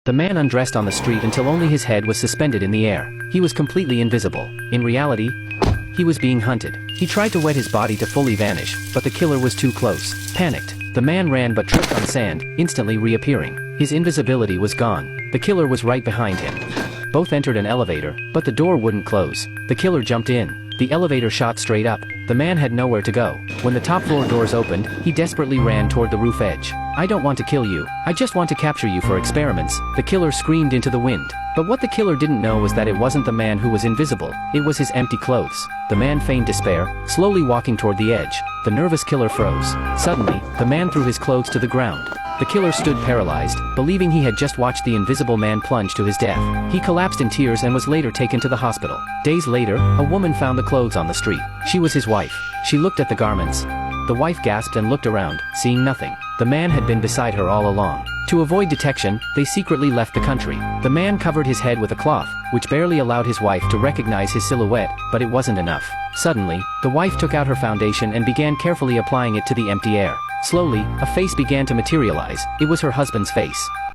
The man undressed on the street until only his head was suspended in the air. He was completely invisible. In reality, he was being hunted. He tried to wet his body to fully vanish, but the killer was too close. Panicked, the man ran but tripped on sand, instantly reappearing. His invisibility was gone. The killer was right behind him. Both entered an elevator, but the door wouldn't close. The killer jumped in. The elevator shot straight up. The man had nowhere to go. When the top floor doors opened, he desperately ran toward the roof edge. "I don't want to kill you. I just want to capture you for experiments," the killer screamed into the wind. But what the killer didn't know was that it wasn't the man who was invisible. It was his empty clothes. The man feigned despair, slowly walking toward the edge. The nervous killer froze. Suddenly, the man threw his clothes to the ground. The killer stood paralyzed, believing he had just watched the invisible man plunge to his death. He collapsed in tears and was later taken to the hospital. Days later, a woman found the clothes on the street. She was his wife. She looked at the garments. The wife gasped and looked around, seeing nothing. The man had been beside her all along. To avoid detection, they secretly left the country. The man covered his head with a cloth, which barely allowed his wife to recognize his silhouette, but it wasn't enough. Suddenly, the wife took out her foundation and began carefully applying it to the empty air. Slowly, a face began to materialize. It was her husband's face.